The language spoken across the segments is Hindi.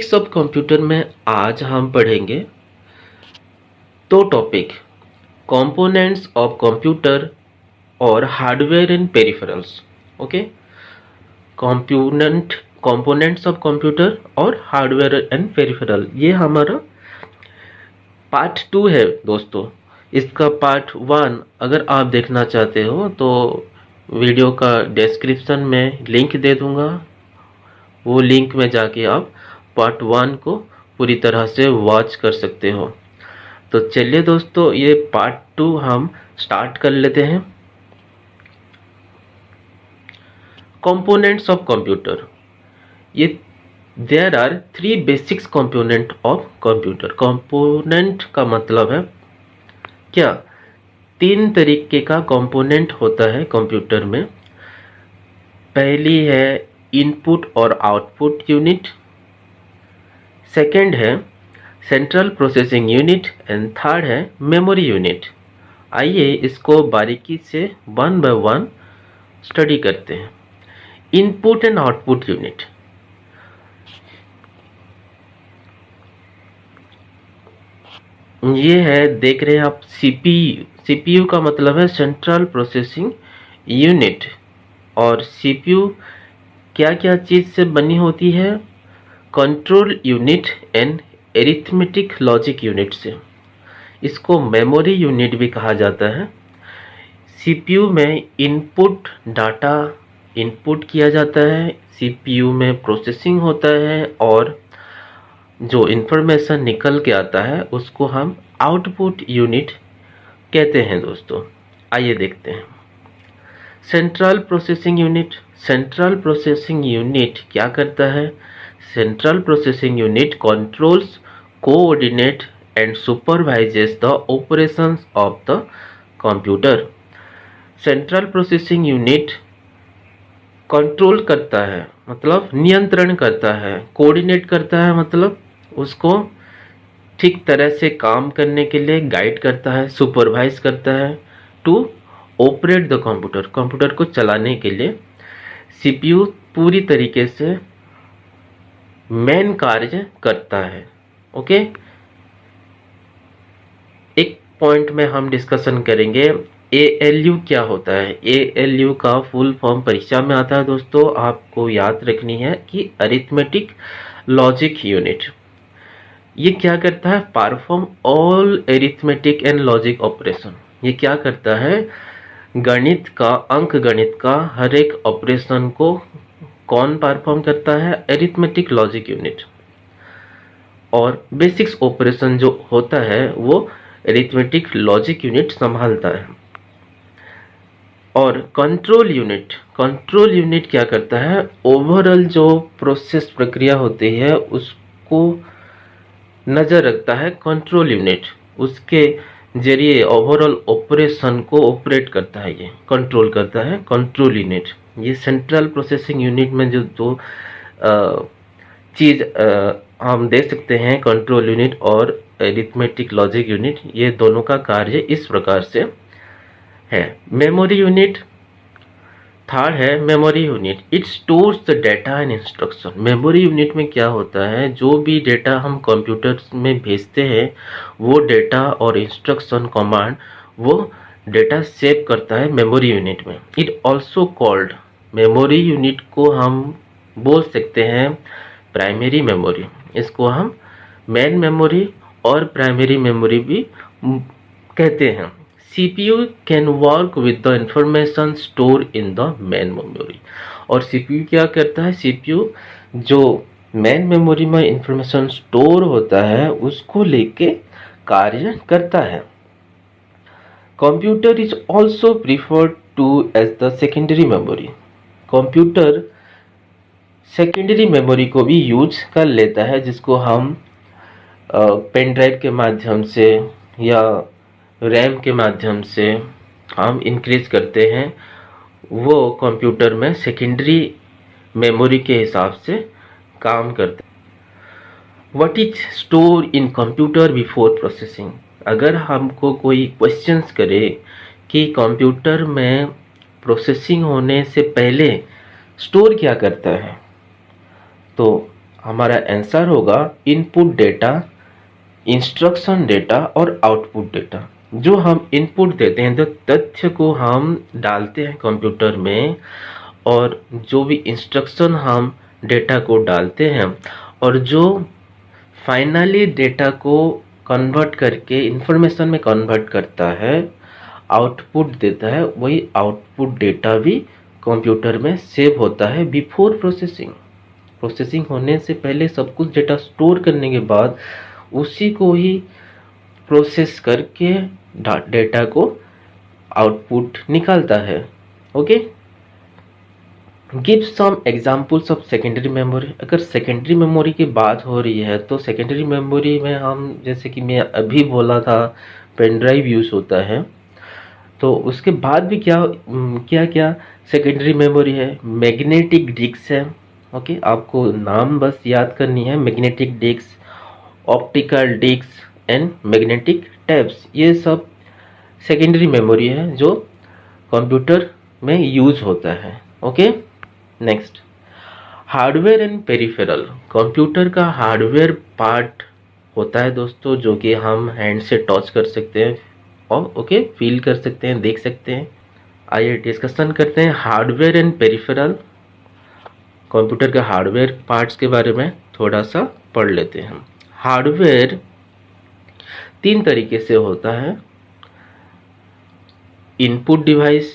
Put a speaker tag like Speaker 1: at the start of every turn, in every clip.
Speaker 1: बेसिक्स ऑफ कंप्यूटर में आज हम पढ़ेंगे दो टॉपिक, कंपोनेंट्स ऑफ कंप्यूटर और hardware and peripherals. Okay, components of computer और हार्डवेयर एंड पेरिफेरल, ये हमारा पार्ट 2 है दोस्तों। इसका पार्ट 1 अगर आप देखना चाहते हो तो वीडियो का डिस्क्रिप्शन में लिंक दे दूंगा, वो लिंक में जाके आप पार्ट 1 को पूरी तरह से वॉच कर सकते हो। तो चलिए दोस्तों, ये पार्ट 2 हम स्टार्ट कर लेते हैं। कंपोनेंट्स ऑफ कंप्यूटर, ये there are 3 basics component of computer. Component का मतलब है क्या, 3 तरीके का कंपोनेंट होता है कंप्यूटर में। पहली है इनपुट और आउटपुट यूनिट, सेकंड है central processing unit and third है मेमोरी यूनिट। आइए इसको बारीकी से 1 बाय 1 स्टडी करते हैं। इनपुट एंड आउटपुट यूनिट, ये है, देख रहे हैं आप, सीपीयू। सीपीयू का मतलब है सेंट्रल प्रोसेसिंग यूनिट। और सीपीयू क्या क्या चीज से बनी होती है, control unit and arithmetic logic unit से। इसको मेमोरी यूनिट भी कहा जाता है। सीपीयू में इनपुट डाटा इनपुट किया जाता है, सीपीयू में प्रोसेसिंग होता है और जो इंफॉर्मेशन निकल के आता है उसको हम आउटपुट यूनिट कहते हैं दोस्तों। आइए देखते हैं central processing unit. Central processing unit क्या करता है? Central processing unit controls, coordinate and supervises the operations of the computer. Central processing unit control करता है, मतलब नियंत्रण करता है, कोऑर्डिनेट करता है, मतलब उसको ठीक तरह से काम करने के लिए गाइड करता है, सुपरवाइज करता है, to operate the computer, computer को चलाने के लिए। सीपीयू पूरी तरीके से मेन कार्य करता है। ओके, एक पॉइंट में हम डिस्कशन करेंगे एएलयू क्या होता है। एएलयू का फुल फॉर्म परीक्षा में आता है दोस्तों, आपको याद रखनी है कि अरिथमेटिक लॉजिक यूनिट। ये क्या करता है? Perform all arithmetic and logic operation. ये क्या करता है? गणित का, अंक गणित का हर एक ऑपरेशन को कौन परफॉर्म करता है? Arithmetic logic unit. और बेसिक्स ऑपरेशन जो होता है वो अरिथमेटिक लॉजिक यूनिट संभालता है। और कंट्रोल यूनिट, कंट्रोल यूनिट क्या करता है? ओवरऑल जो प्रोसेस प्रक्रिया होती है उसको नजर रखता है कंट्रोल यूनिट, उसके जरिए ओवरऑल ऑपरेशन को ऑपरेट करता है, ये कंट्रोल करता है कंट्रोल यूनिट। ये सेंट्रल प्रोसेसिंग यूनिट में जो दो चीज हम देख सकते हैं, कंट्रोल यूनिट और अरिथमेटिक लॉजिक यूनिट, ये दोनों का कार्य इस प्रकार से है। मेमोरी यूनिट थर्ड है memory unit. It stores the data and instruction. Memory unit में क्या होता है? जो भी डेटा हम कंप्यूटर में भेजते हैं वो डेटा और इंस्ट्रक्शन कमांड वो डेटा सेव करता है मेमोरी यूनिट में। It also called, memory unit को हम बोल सकते हैं प्राइमरी मेमोरी। इसको हम मेन मेमोरी और प्राइमरी मेमोरी भी कहते हैं। CPU can work with the information stored in the main memory। और CPU क्या करता है? CPU जो मेन मेमोरी में इंफॉर्मेशन स्टोर होता है उसको लेके कार्य करता है। Computer is also preferred to as the secondary memory. Computer secondary memory को भी यूज कर लेता है, जिसको हम पेन ड्राइव के माध्यम से या रैम के माध्यम से हम इंक्रीज करते हैं। वो कंप्यूटर में सेकेंडरी मेमोरी के हिसाब से काम करते हैं। What is store in computer before processing? अगर हमको कोई क्वेश्चंस करे कि कंप्यूटर में प्रोसेसिंग होने से पहले स्टोर क्या करता है, तो हमारा आंसर होगा इनपुट डेटा, इंस्ट्रक्शन डेटा और आउटपुट डेटा। जो हम इनपुट देते हैं, तो तथ्य को हम डालते हैं कंप्यूटर में, और जो भी इंस्ट्रक्शन हम डेटा को डालते हैं, और जो फाइनली डेटा को कन्वर्ट करके इंफॉर्मेशन में कन्वर्ट करता है, आउटपुट देता है, वही आउटपुट डेटा भी कंप्यूटर में सेव होता है बिफोर प्रोसेसिंग। प्रोसेसिंग होने से पहले सब कुछ डेटा स्टोर करने के बाद उसी को ही प्रोसेस करके डेटा को आउटपुट निकालता है। Okay, give some examples of secondary memory. अगर सेकेंडरी मेमोरी की बात हो रही है तो सेकेंडरी मेमोरी में हम, जैसे कि मैं अभी बोला था, पेन ड्राइव यूज होता है। तो उसके बाद भी क्या क्या क्या सेकेंडरी मेमोरी है? मैग्नेटिक डिस्क है। ओके, आपको नाम बस याद करनी है, magnetic disk, optical disk and magnetic tapes. ये सब सेकेंडरी मेमोरी है जो कंप्यूटर में यूज होता है। Okay, next, hardware and peripheral. Computer का हार्डवेयर पार्ट होता है दोस्तों, जो कि हम हैंड से टच कर सकते हैं और ओके फील कर सकते हैं, देख सकते हैं। आइए डिस्कशन करते हैं हार्डवेयर एंड पेरिफेरल। कंप्यूटर के हार्डवेयर पार्ट्स के बारे में थोड़ा सा पढ़ लेते हैं हम। हार्डवेयर 3 तरीके से होता है। इनपुट डिवाइस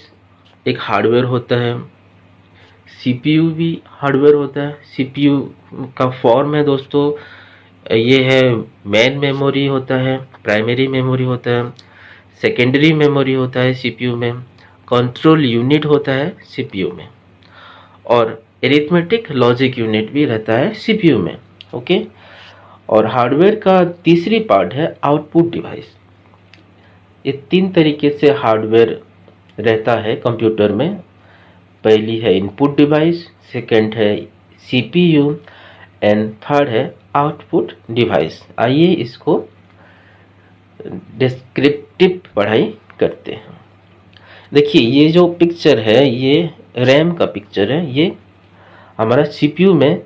Speaker 1: एक हार्डवेयर होता है, सीपीयू भी हार्डवेयर होता है। सीपीयू का फॉर्म है दोस्तों, ये है मेन मेमोरी होता है, प्राइमरी मेमोरी होता है, सेकेंडरी मेमोरी होता है सीपीयू में, कंट्रोल यूनिट होता है सीपीयू में, और एरिथमेटिक लॉजिक यूनिट भी रहता है सीपीयू में। ओके, और हार्डवेयर का तीसरी पार्ट है आउटपुट डिवाइस। ये 3 तरीके से हार्डवेयर रहता है कंप्यूटर में। पहली है इनपुट डिवाइस, सेकंड है सीपीयू एंड थर्ड है आउटपुट डिवाइस। आइए इसको डिस्क्रिप्टिव पढ़ाई करते हैं। देखिए, ये जो पिक्चर है ये रैम का पिक्चर है। ये हमारा सीपीयू में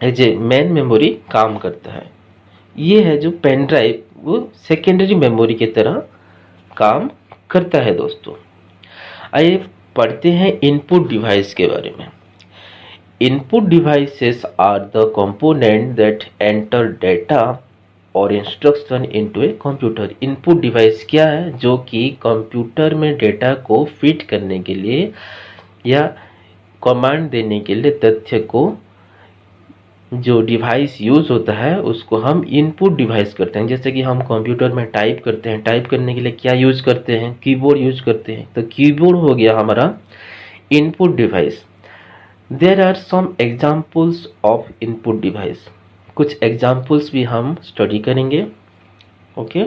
Speaker 1: एज ए मेन मेमोरी काम करता है। ये है जो पेन ड्राइव, वो सेकेंडरी मेमोरी की तरह काम करता है दोस्तों। आइए पढ़ते हैं इनपुट डिवाइस के बारे में। Input devices are the component that enter data और instruction into a computer. Input device क्या है? जो कि कंप्यूटर में डेटा को फिट करने के लिए या कमांड देने के लिए तथ्य को जो डिवाइस यूज होता है उसको हम इनपुट डिवाइस करते हैं। जैसे कि हम कंप्यूटर में टाइप करते हैं, टाइप करने के लिए क्या यूज करते हैं? कीबोर्ड यूज करते हैं। तो कीबोर्ड हो गया हमारा input device. There are some examples of input device. कुछ एग्जाम्पल्स भी हम स्टडी करेंगे। ओके,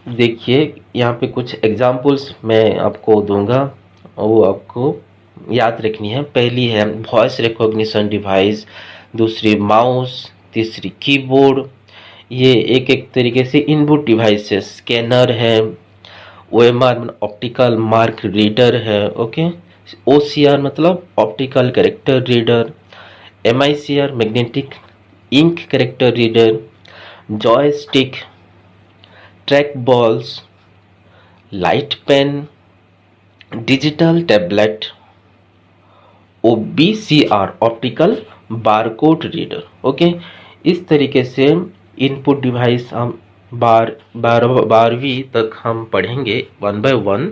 Speaker 1: देखिए यहाँ पे कुछ एग्जाम्पल्स मैं आपको दूंगा और वो आपको याद रखनी है। पहली है वॉइस रिकॉग्निशन डिवाइस, दूसरी माउस, तीसरी कीबोर्ड। ये एक एक तरीके से इनपुट डिवाइस है। स्कैनर है, ओएमआर मतलब ऑप्टिकल मार्क रीडर है। ओके, ओसीआर मतलब optical character reader, MICR magnetic ink character reader, joystick, track balls, light pen, digital tablet, OBCR optical barcode reader. Okay, इस तरीके से इनपुट डिवाइस हम 12वीं तक हम पढ़ेंगे 1 by 1।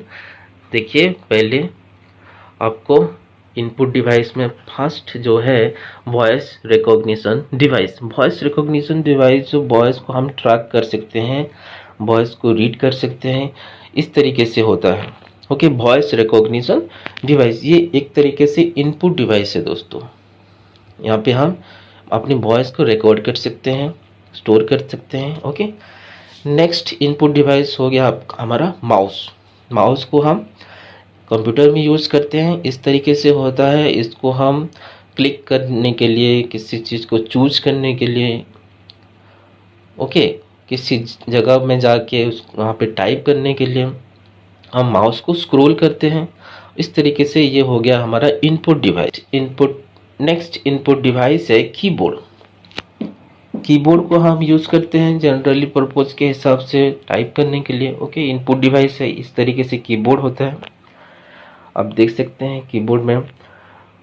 Speaker 1: देखिए, पहले आपको इनपुट डिवाइस में फर्स्ट जो है voice recognition device. Voice recognition device जो वॉइस को हम ट्रैक कर सकते हैं, वॉइस को रीड कर सकते हैं, इस तरीके से होता है। ओके, वॉइस रिकॉग्निशन डिवाइस ये एक तरीके से इनपुट डिवाइस है दोस्तों। यहाँ पे हम अपनी वॉइस को रिकॉर्ड कर सकते हैं, स्टोर कर सकते हैं। ओके, नेक्स्ट इनपुट डिवाइस हो गया हमारा माउस। माउस को हम कंप्यूटर में यूज़ करते हैं, इस तरीके से होता है। इसको हम क्लिक करने के लिए, किसी चीज़ को चूज करने के लिए, ओके, किसी जगह में जाके वहाँ पे टाइप करने के लिए हम माउस को स्क्रॉल करते हैं, इस तरीके से ये हो गया हमारा input device. Next input device है कीबोर्ड। कीबोर्ड को हम यूज करते हैं जनरली पर्पज के हिसाब से टाइप करने के लिए। ओके, इनपुट डिवाइस है, इस तरीके से कीबोर्ड होता है। आप देख सकते हैं कीबोर्ड में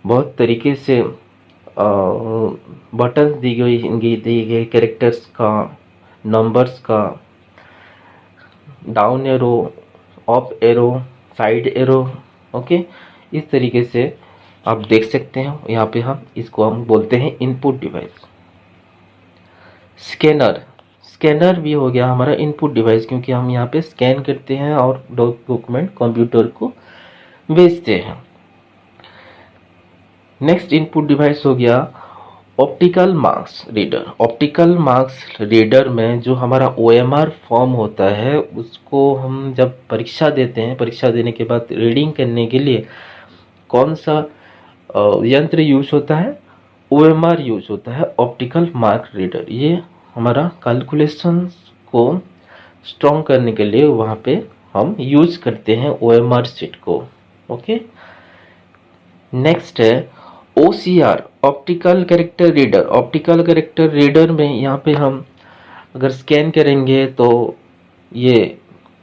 Speaker 1: बहुत तरीके से बटन दी गई कैरेक्टर्स का, नंबर्स का, down arrow, up arrow, side arrow. Okay, इस तरीके से आप देख सकते हैं। यहाँ पे हम बोलते हैं इनपुट डिवाइस। स्कैनर भी हो गया हमारा इनपुट डिवाइस, क्योंकि हम यहाँ पे स्कैन करते हैं और डॉक्यूमेंट कंप्यूटर को भेजते हैं। नेक्स्ट इनपुट डिवाइस हो गया optical marks reader. Optical marks reader में जो हमारा OMR फॉर्म होता है, उसको हम जब परीक्षा देते हैं, परीक्षा देने के बाद रीडिंग करने के लिए कौन सा यंत्र यूज होता है? OMR यूज होता है, ऑप्टिकल मार्क रीडर। ये हमारा कैलकुलेशन को स्ट्रॉन्ग करने के लिए वहाँ पे हम यूज करते हैं OMR शीट को। ओके, नेक्स्ट है OCR, optical character reader. Optical character reader में यहाँ पे हम अगर स्कैन करेंगे तो ये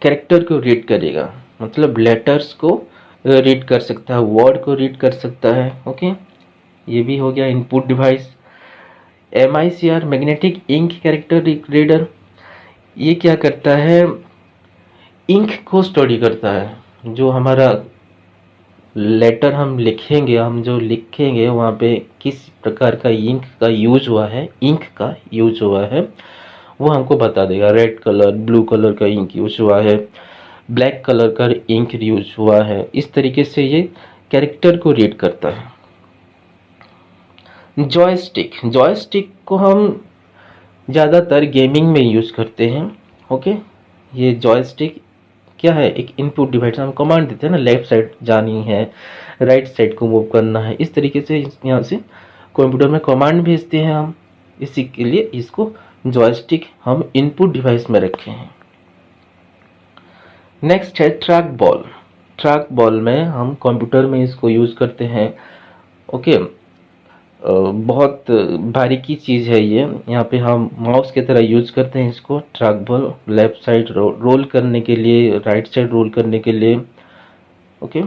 Speaker 1: कैरेक्टर को रीड करेगा, मतलब लेटर्स को रीड कर सकता है, वर्ड को रीड कर सकता है। ओके, ये भी हो गया input device. MICR, magnetic ink character reader, ये क्या करता है? इंक को स्टडी करता है। जो हमारा लेटर हम लिखेंगे, हम जो लिखेंगे वहाँ पे किस प्रकार का इंक का यूज हुआ है, वो हमको बता देगा। रेड कलर, ब्लू कलर का इंक यूज हुआ है, ब्लैक कलर का इंक यूज हुआ है। इस तरीके से ये कैरेक्टर को रीड करता है। जॉयस्टिक को हम ज़्यादातर गेमिंग में यूज करते हैं। ओके, ये जॉयस्टिक क्या है? एक इनपुट डिवाइस। हम कमांड देते हैं ना, लेफ्ट साइड जानी है, राइट साइड को मूव करना है, इस तरीके से यहाँ से कंप्यूटर में कमांड भेजते हैं हम। इसी के लिए इसको जॉयस्टिक हम इनपुट डिवाइस में रखे हैं। नेक्स्ट है ट्रैक बॉल में हम कंप्यूटर में इसको यूज करते हैं। ओके, बहुत बारीकी चीज़ है ये। यहाँ पे हम माउस की तरह यूज करते हैं इसको। Track ball left side roll करने के लिए, राइट साइड रोल करने के लिए। ओके,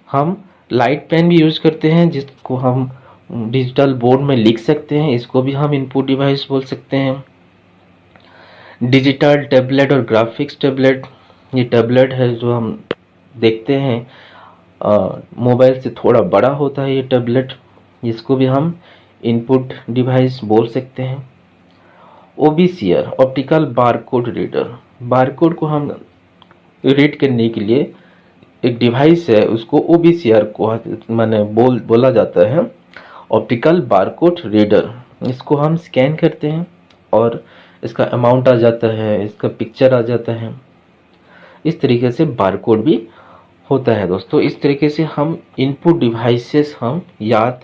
Speaker 1: हम लाइट पेन भी यूज करते हैं, जिसको हम डिजिटल बोर्ड में लिख सकते हैं। इसको भी हम इनपुट डिवाइस बोल सकते हैं। डिजिटल टैबलेट और ग्राफिक्स टैबलेट, ये टैबलेट है जो हम देखते हैं, मोबाइल से थोड़ा बड़ा होता है ये टैबलेट, इसको भी हम इनपुट डिवाइस बोल सकते हैं। OBCR, optical barcode reader. Barcode को हम रीड करने के लिए एक डिवाइस है, उसको OBCR को बोला जाता है, ऑप्टिकल बारकोड रीडर। इसको हम स्कैन करते हैं और इसका अमाउंट आ जाता है, इसका पिक्चर आ जाता है। इस तरीके से बारकोड भी होता है दोस्तों। इस तरीके से हम इनपुट डिवाइसेस हम याद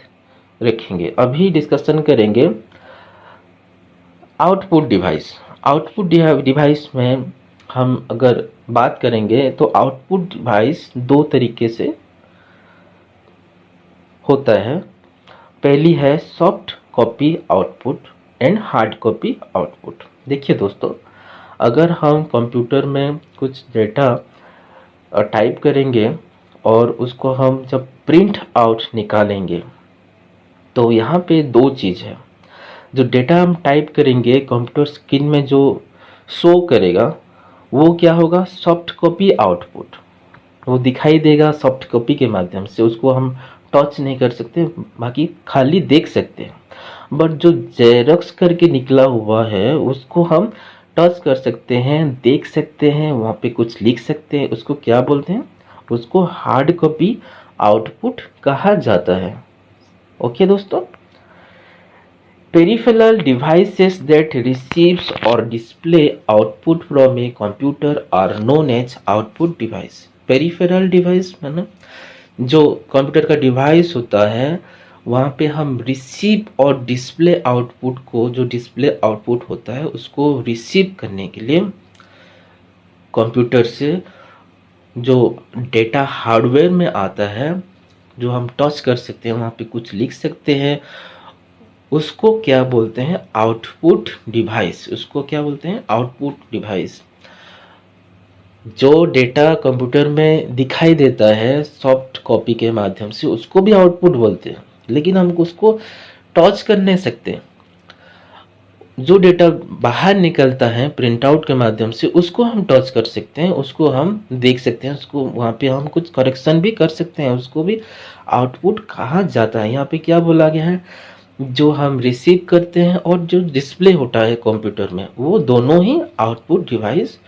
Speaker 1: रखेंगे। अभी डिस्कशन करेंगे आउटपुट डिवाइस में हम अगर बात करेंगे तो आउटपुट डिवाइस दो तरीके से होता है। पहली है soft copy output and hard copy output. देखिए दोस्तों, अगर हम कंप्यूटर में कुछ डेटा टाइप करेंगे और उसको हम जब प्रिंट आउट निकालेंगे तो यहाँ पे दो चीज़ है। जो डेटा हम टाइप करेंगे कंप्यूटर स्क्रीन में जो शो करेगा वो क्या होगा? Soft copy output. वो दिखाई देगा सॉफ्ट कॉपी के माध्यम से, उसको हम टच नहीं कर सकते, बाकी खाली देख सकते हैं। बट जो जेरॉक्स करके निकला हुआ है उसको हम टच कर सकते हैं, देख सकते हैं, वहाँ पे कुछ लिख सकते हैं। उसको क्या बोलते हैं? उसको हार्ड कॉपी आउटपुट कहा जाता है। ओके दोस्तों, peripheral devices that receives or display output from a computer are known as output device। peripheral device मतलब जो कंप्यूटर का डिवाइस होता है वहाँ पे हम रिसीव और डिस्प्ले आउटपुट को, जो डिस्प्ले आउटपुट होता है उसको रिसीव करने के लिए कंप्यूटर से जो डेटा हार्डवेयर में आता है, जो हम टच कर सकते हैं, वहाँ पे कुछ लिख सकते हैं, उसको क्या बोलते हैं? Output device. उसको क्या बोलते हैं? Output device. जो डेटा कंप्यूटर में दिखाई देता है सॉफ्ट कॉपी के माध्यम से, उसको भी आउटपुट बोलते हैं, लेकिन हम उसको टच कर नहीं सकते। जो डेटा बाहर निकलता है प्रिंट आउट के माध्यम से, उसको हम टच कर सकते हैं, उसको हम देख सकते हैं, उसको वहाँ पे हम कुछ करेक्शन भी कर सकते हैं, उसको भी आउटपुट कहा जाता है। यहाँ पे क्या बोला गया है? जो हम रिसीव करते हैं और जो डिस्प्ले होता है कंप्यूटर में, वो दोनों ही आउटपुट डिवाइस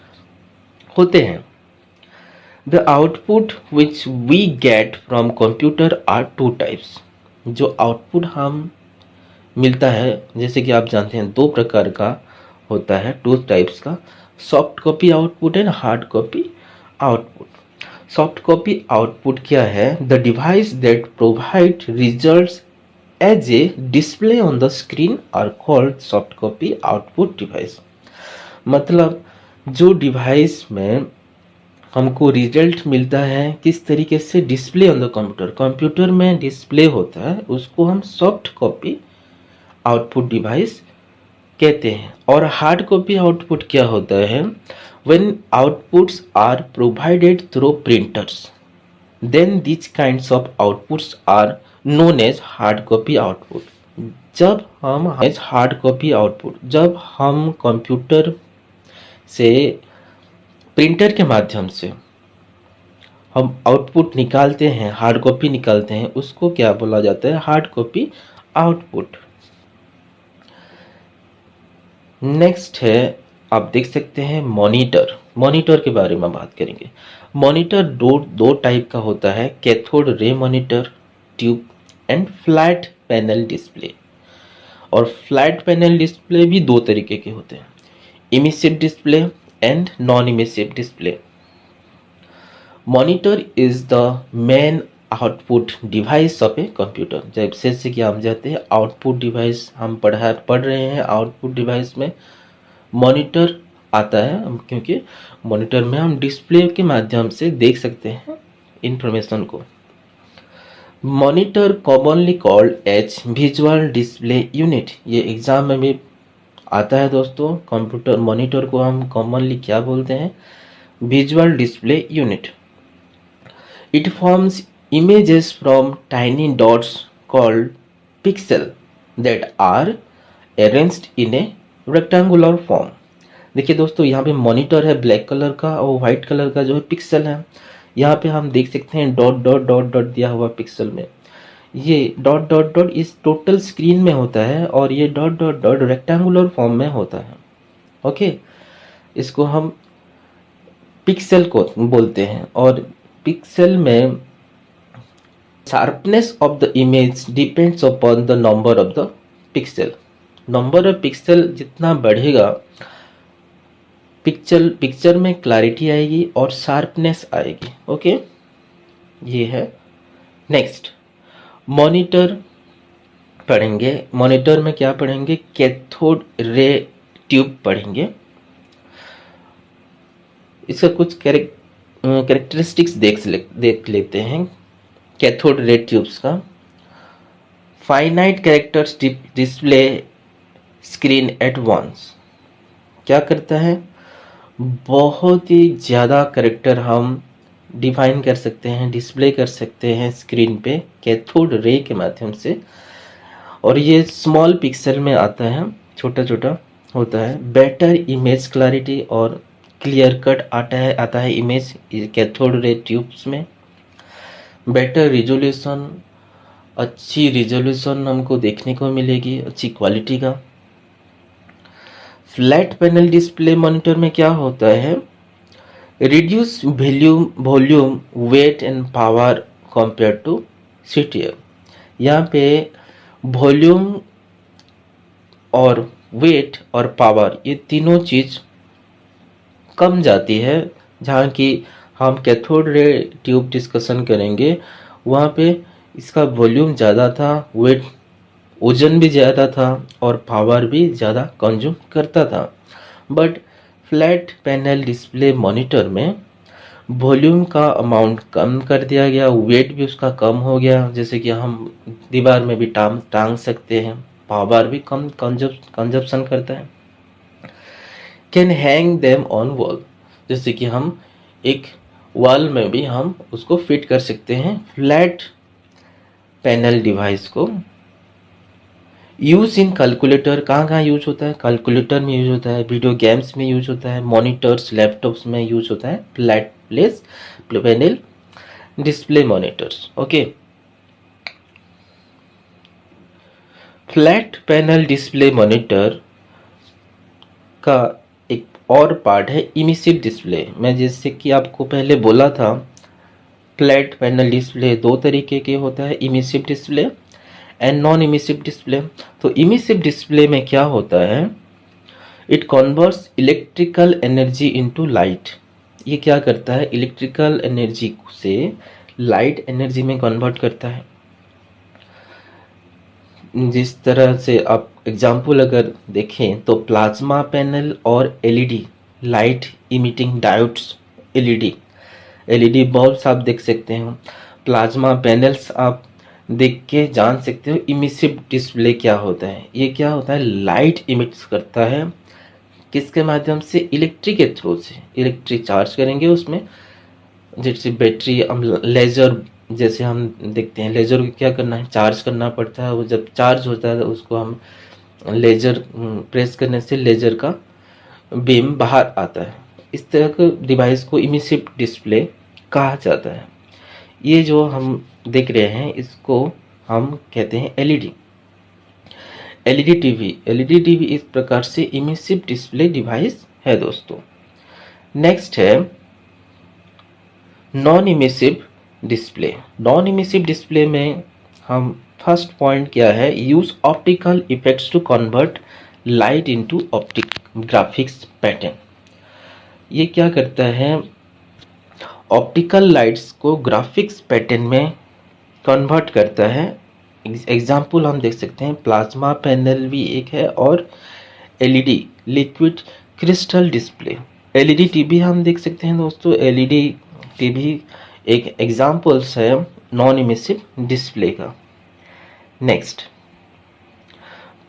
Speaker 1: होते हैं। The output which we get from computer are two types. जो आउटपुट हम मिलता है, जैसे कि आप जानते हैं, दो प्रकार का होता है, टू टाइप्स का, soft copy output and hard copy output. Soft copy output क्या है? The device that provide results as a display on the screen are called soft copy output device. मतलब जो डिवाइस में हमको रिजल्ट मिलता है किस तरीके से? Display on the computer, computer में डिस्प्ले होता है, उसको हम सॉफ्ट कॉपी आउटपुट डिवाइस कहते हैं। और हार्ड कॉपी आउटपुट क्या होता है? When outputs are provided through printers, then this kinds of outputs are known as hard copy output. जब हम कंप्यूटर से प्रिंटर के माध्यम से हम आउटपुट निकालते हैं, हार्ड कॉपी निकालते हैं, उसको क्या बोला जाता है? Hard copy output. नेक्स्ट है, आप देख सकते हैं मॉनिटर। मॉनिटर के बारे में बात करेंगे। मॉनिटर दो टाइप का होता है, cathode ray monitor tube and flat panel display. और फ्लैट पैनल डिस्प्ले भी दो तरीके के होते हैं, emissive display and non emissive display. Monitor is the main output device of a computer. जैसे कि हम जाते हैं आउटपुट डिवाइस, हम पढ़ रहे हैं, आउटपुट डिवाइस में मॉनिटर आता है, क्योंकि मॉनिटर में हम डिस्प्ले के माध्यम से देख सकते हैं इंफॉर्मेशन को। Monitor commonly called as visual display unit. ये एग्जाम में भी आता है दोस्तों। कंप्यूटर मॉनिटर को हम कॉमनली क्या बोलते हैं? Visual display unit. It forms images from tiny dots called pixel that are arranged in a rectangular form। देखिए दोस्तों, यहाँ पे मॉनिटर है ब्लैक कलर का और व्हाइट कलर का जो है पिक्सल है। यहाँ पे हम देख सकते हैं डॉट डॉट डॉट डॉट दिया हुआ पिक्सल में। ये डॉट डॉट डॉट इस टोटल स्क्रीन में होता है और ये dot dot dot rectangular form में होता है। ओके, इसको हम पिक्सल को बोलते हैं। और पिक्सल में sharpness of the image depends upon the number of the pixel। Number of pixel जितना बढ़ेगा, पिक्चर में क्लैरिटी आएगी और शार्पनेस आएगी। ओके, ये है। नेक्स्ट मॉनिटर पढ़ेंगे। मॉनिटर में क्या पढ़ेंगे? कैथोड रे ट्यूब पढ़ेंगे। इसका कुछ कैरेक्टरिस्टिक्स देख लेते हैं कैथोड रे ट्यूब्स का। Finite characters display screen at once. क्या करता है? बहुत ही ज़्यादा कैरेक्टर हम डिफाइन कर सकते हैं, डिस्प्ले कर सकते हैं स्क्रीन पे कैथोड रे के माध्यम से। और ये स्मॉल पिक्सल में आता है, छोटा छोटा होता है। बेटर इमेज क्लैरिटी और क्लियर कट आता है इमेज कैथोड रे ट्यूब्स में। बेटर रिजोल्यूशन, अच्छी रिजोल्यूशन हमको देखने को मिलेगी, अच्छी क्वालिटी का। फ्लैट पैनल डिस्प्ले मॉनिटर में क्या होता है? Reduce volume weight and power compare to CTF. यहाँ पे वॉल्यूम और वेट और पावर, ये तीनों चीज कम जाती है। जहाँ की हम कैथोड रे ट्यूब डिस्कशन करेंगे, वहाँ पे इसका वॉल्यूम ज़्यादा था, वेट वजन भी ज़्यादा था और पावर भी ज़्यादा कंज्यूम करता था। But flat panel display monitor में वॉल्यूम का अमाउंट कम कर दिया गया, वेट भी उसका कम हो गया, जैसे कि हम दीवार में भी टांग सकते हैं, पावर भी कम कंजप्शन करता है। Can hang them on wall, जैसे कि हम एक वॉल में भी हम उसको फिट कर सकते हैं फ्लैट पैनल डिवाइस को। यूज इन कैलकुलेटर, कहाँ कहाँ यूज होता है? कैलकुलेटर में यूज होता है, वीडियो गेम्स में यूज होता है, मॉनिटर्स लैपटॉप्स में यूज होता है flat place panel display monitors. Okay, flat panel display monitor का एक और पार्ट है इमिसिव डिस्प्ले। मैं जैसे कि आपको पहले बोला था, फ्लैट पैनल डिस्प्ले दो तरीके के होता है, emissive display and non emissive display. तो इमिसिव डिस्प्ले में क्या होता है? It converts electrical energy into light. ये क्या करता है? इलेक्ट्रिकल एनर्जी से लाइट एनर्जी में कन्वर्ट करता है। जिस तरह से आप एग्जाम्पल अगर देखें तो प्लाज्मा पैनल और LED, light emitting diodes, LED bulbs आप देख सकते हो, प्लाज्मा पैनल्स आप देख के जान सकते हो इमिसिव डिस्प्ले क्या होता है। ये क्या होता है? लाइट इमिट्स करता है, किसके माध्यम से? इलेक्ट्रिक के थ्रू से। इलेक्ट्रिक चार्ज करेंगे उसमें, जैसे बैटरी, हम लेजर जैसे हम देखते हैं, लेजर को क्या करना है? चार्ज करना पड़ता है। वो जब चार्ज होता है तो उसको हम लेजर प्रेस करने से लेजर का बीम बाहर आता है। इस तरह के डिवाइस को इमिसिव डिस्प्ले कहा जाता है। ये जो हम देख रहे हैं इसको हम कहते हैं एलईडी। एलईडी टीवी इस प्रकार से इमिसिव डिस्प्ले डिवाइस है दोस्तों। नेक्स्ट है non emissive display. Non emissive display में हम फर्स्ट पॉइंट क्या है? Use optical effects to convert light into optic graphics pattern. ये क्या करता है? ऑप्टिकल लाइट्स को ग्राफिक्स पैटर्न में कन्वर्ट करता है। एग्जाम्पल हम देख सकते हैं, प्लाज्मा पैनल भी एक है और LED liquid crystal display. LED TV हम देख सकते हैं दोस्तों, एलईडी टीवी एक एग्जाम्पल्स है नॉन इमिसिव डिस्प्ले का। नेक्स्ट,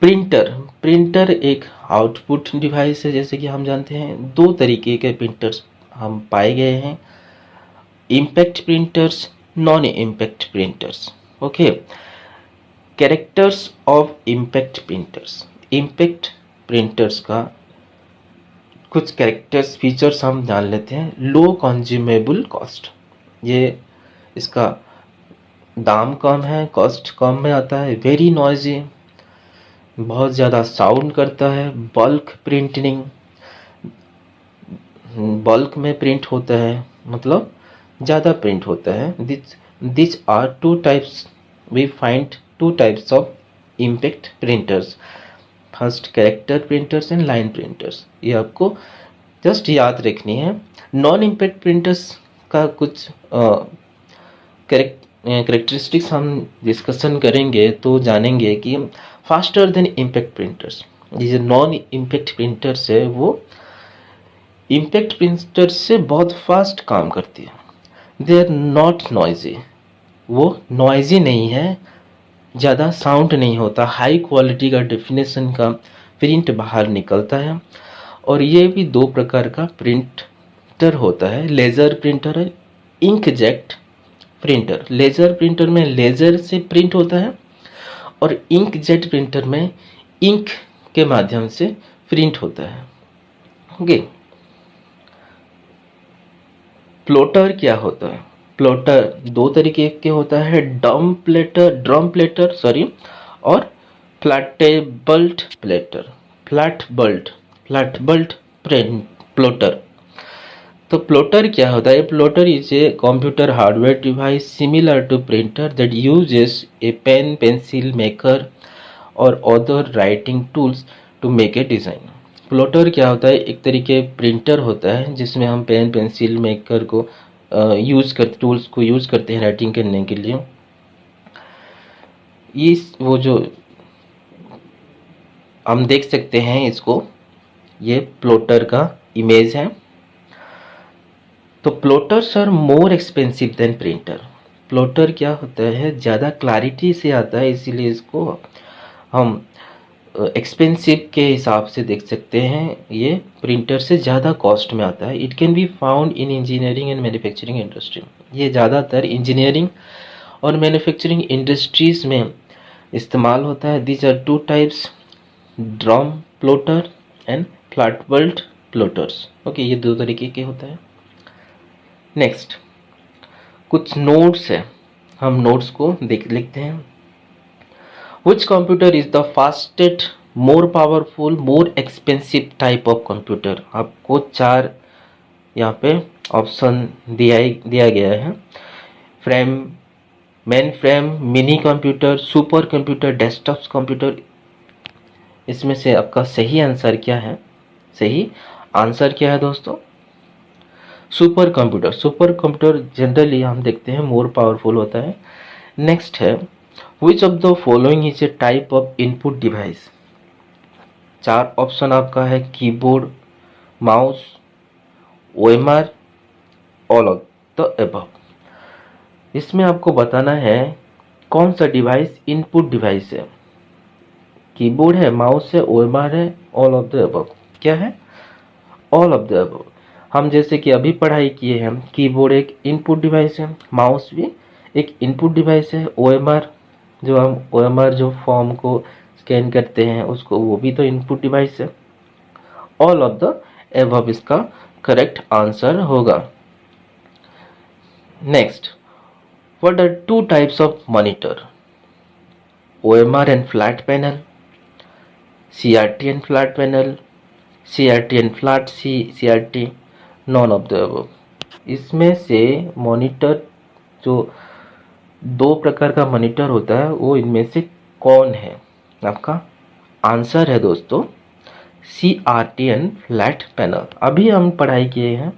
Speaker 1: प्रिंटर एक आउटपुट डिवाइस है। जैसे कि हम जानते हैं दो तरीके के प्रिंटर्स हम पाए गए हैं, impact printers, non impact printers. Okay, characters of impact printers. Impact printers का कुछ कैरेक्टर्स फीचर्स हम जान लेते हैं। लो कंज्यूमेबल कॉस्ट, ये इसका दाम कम है, कॉस्ट कम में आता है। वेरी नॉइजी, बहुत ज़्यादा साउंड करता है। बल्क प्रिंटिंग, बल्क में प्रिंट होता है, मतलब ज़्यादा प्रिंट होता है। This are two types, we find two types of impact printers. First character printers and line printers, ये आपको जस्ट याद रखनी है। नॉन इम्पैक्ट प्रिंटर्स का कुछ कैरेक्टरिस्टिक्स हम डिस्कशन करेंगे तो जानेंगे कि फास्टर देन इम्पैक्ट प्रिंटर्स। ये जो नॉन इम्पैक्ट प्रिंटर्स है वो इम्पैक्ट प्रिंटर्स से बहुत फास्ट काम करती है। दे आर नॉट नॉइजी, वो नॉइजी नहीं है, ज़्यादा साउंड नहीं होता, हाई क्वालिटी का डेफिनेशन का प्रिंट बाहर निकलता है। और ये भी दो प्रकार का प्रिंटर होता है, लेज़र प्रिंटर है, इंकजेट प्रिंटर। लेज़र प्रिंटर में लेज़र से प्रिंट होता है और इंकजेट प्रिंटर में इंक के माध्यम से प्रिंट होता है। ओके, प्लॉटर क्या होता है? प्लॉटर दो तरीके के होता है, ड्रम प्लेटर सॉरी, और फ्लैटेबल्ट प्लेटर। Flatbed plotter. तो प्लॉटर क्या होता है? Plotter is a computer hardware device similar to printer that uses a pen, pencil marker और other writing tools to make a design. Plotter क्या होता है? एक तरीके प्रिंटर होता है जिसमें हम पेन, पेंसिल मेकर को टूल्स को यूज़ करते हैं राइटिंग करने के लिए। इस वो जो हम देख सकते हैं इसको, ये प्लॉटर का इमेज है। तो plotters are more expensive than printer. Plotter क्या होता है, ज़्यादा क्लैरिटी से आता है, इसीलिए इसको हम एक्सपेंसिव के हिसाब से देख सकते हैं। ये प्रिंटर से ज़्यादा कॉस्ट में आता है। It can be found in engineering and manufacturing industry. ये ज़्यादातर इंजीनियरिंग और मैन्युफैक्चरिंग इंडस्ट्रीज़ में इस्तेमाल होता है। These are two types, drum plotter and flat world plotters. Okay, ये दो तरीके के होता है। नेक्स्ट कुछ नोट्स है, हम नोट्स को लिखते हैं। Which computer is the fastest, more powerful, more expensive type of computer? आपको 4 यहाँ पे ऑप्शन दिया गया है। Frame, main frame, mini computer, super computer, desktop computer. इसमें से आपका सही आंसर क्या है? सही आंसर क्या है दोस्तों? Super computer. Super computer generally हम देखते हैं मोर पावरफुल होता है। नेक्स्ट है, which of the following is a type of input device? 4 option आपका है, keyboard, mouse, OMR, all of the above. इसमें आपको बताना है कौन सा डिवाइस इनपुट डिवाइस है। कीबोर्ड है, माउस है, ओएमआर है, ऑल ऑफ द अबव। क्या है? All of the above. हम जैसे कि अभी पढ़ाई किए हैं, कीबोर्ड एक इनपुट डिवाइस है, माउस भी एक इनपुट डिवाइस है, ओएमआर जो फॉर्म को स्कैन करते हैं उसको, वो भी तो इनपुट डिवाइस है। ऑल ऑफ द एबव इसका करेक्ट आंसर होगा। Next, what are 2 types of monitor? OMR and flat panel, CRT and flat panel, CRT and flat CRT, none of the above. इसमें से मॉनिटर जो 2 प्रकार का मॉनिटर होता है वो इनमें से कौन है? आपका आंसर है दोस्तों सीआरटी एंड फ्लैट पैनल। अभी हम पढ़ाई किए हैं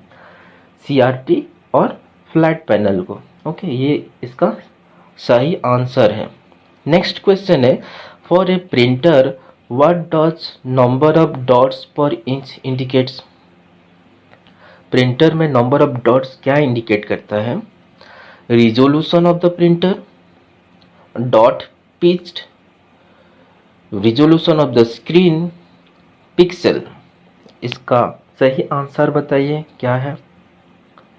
Speaker 1: सीआरटी और फ्लैट पैनल को। ओके, ये इसका सही आंसर है। नेक्स्ट क्वेश्चन है, for a printer what does number of dots पर इंच इंडिकेट्स? प्रिंटर में नंबर ऑफ डॉट्स क्या इंडिकेट करता है? Resolution of the printer, dot pitched, resolution of the screen, pixel. इसका सही आंसर बताइए क्या है?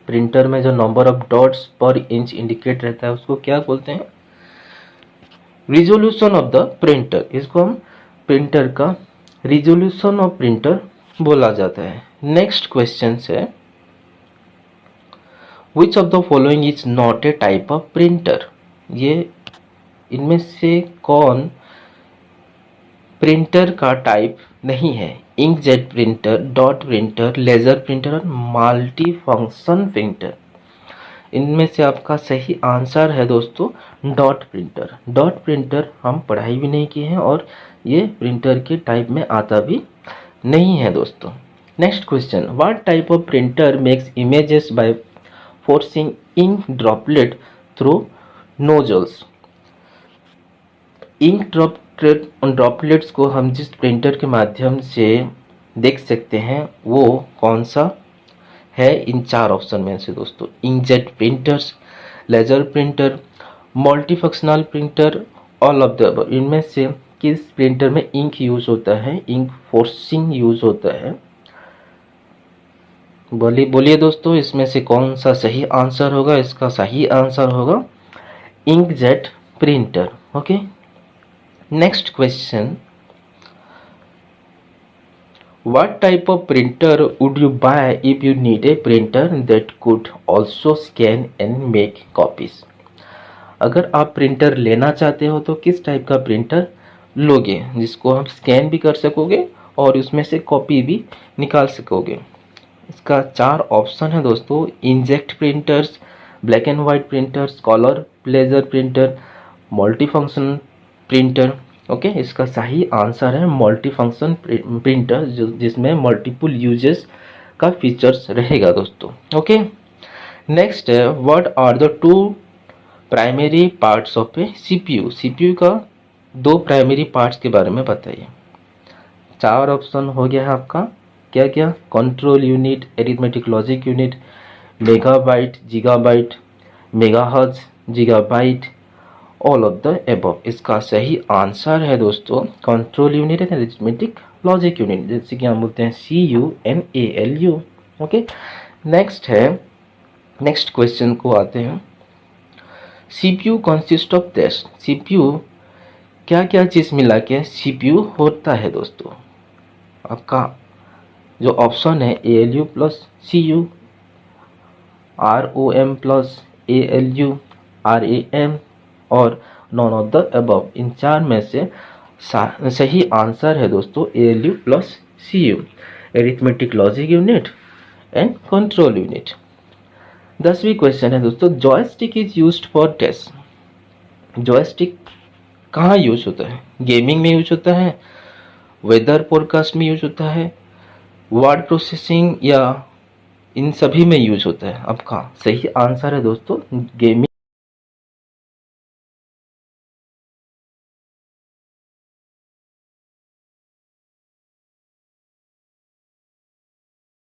Speaker 1: प्रिंटर में जो नंबर ऑफ डॉट्स पर इंच इंडिकेट रहता है उसको क्या बोलते हैं? Resolution of the printer. इसको हम प्रिंटर का रिजोल्यूशन ऑफ प्रिंटर बोला जाता है। नेक्स्ट क्वेश्चन है, which of the following is not a type of printer? ये इनमें से कौन प्रिंटर का टाइप नहीं है? Inkjet printer, dot printer, laser printer और मल्टी फंक्शन प्रिंटर। इनमें से आपका सही आंसर है दोस्तों डॉट प्रिंटर। डॉट प्रिंटर हम पढ़ाई भी नहीं किए हैं और ये प्रिंटर के टाइप में आता भी नहीं है दोस्तों। Next question, what type of printer makes images by forcing ink droplet through nozzles? Ink droplets को हम जिस प्रिंटर के माध्यम से देख सकते हैं वो कौन सा है? इन 4 ऑप्शन में से दोस्तों, inkjet printers, laser printer, multifunctional printer, all of the above. इनमें से किस प्रिंटर में इंक यूज होता है, इंक फोर्सिंग यूज होता है? बोलिए दोस्तों, इसमें से कौन सा सही आंसर होगा? इसका सही आंसर होगा inkjet printer. Okay, next question, what type of printer would you buy if you need a printer that could also scan and make copies? अगर आप प्रिंटर लेना चाहते हो तो किस टाइप का प्रिंटर लोगे जिसको हम स्कैन भी कर सकोगे और उसमें से कॉपी भी निकाल सकोगे? इसका 4 ऑप्शन है दोस्तों, inkjet printers, black and white printers, colour laser printer, multifunction printer. Okay, इसका सही आंसर है मल्टी फंक्शन प्रिंटर, जिसमें मल्टीपल यूजेस का फीचर्स रहेगा दोस्तों। ओके, नेक्स्ट है, what are the 2 primary parts of a CPU? CPU का 2 प्राइमरी पार्ट्स के बारे में बताइए। 4 ऑप्शन हो गया है आपका, क्या क्या? Control unit, arithmetic logic unit, megabyte, gigabyte, megahertz, gigabyte, all of the above. इसका सही आंसर है दोस्तों control unit and arithmetic logic unit, जैसे कि हम बोलते हैं CUMALU। ओके, नेक्स्ट क्वेश्चन को आते हैं। CPU consist of दैश। CPU क्या क्या चीज मिला के CPU होता है दोस्तों? आपका जो ऑप्शन है ALU plus CU, ROM plus ALU, RAM और नॉन ऑफ द अबव। इन चार में से सही आंसर है दोस्तों ALU plus CU, arithmetic logic unit and control unit. 10वीं क्वेश्चन है दोस्तों, joystick is used for dash. Joystick कहाँ यूज होता है? गेमिंग में यूज होता है, वेदर फोरकास्ट में यूज होता है, वर्ड प्रोसेसिंग, या इन सभी में यूज होता है? आपका सही आंसर है दोस्तों गेमिंग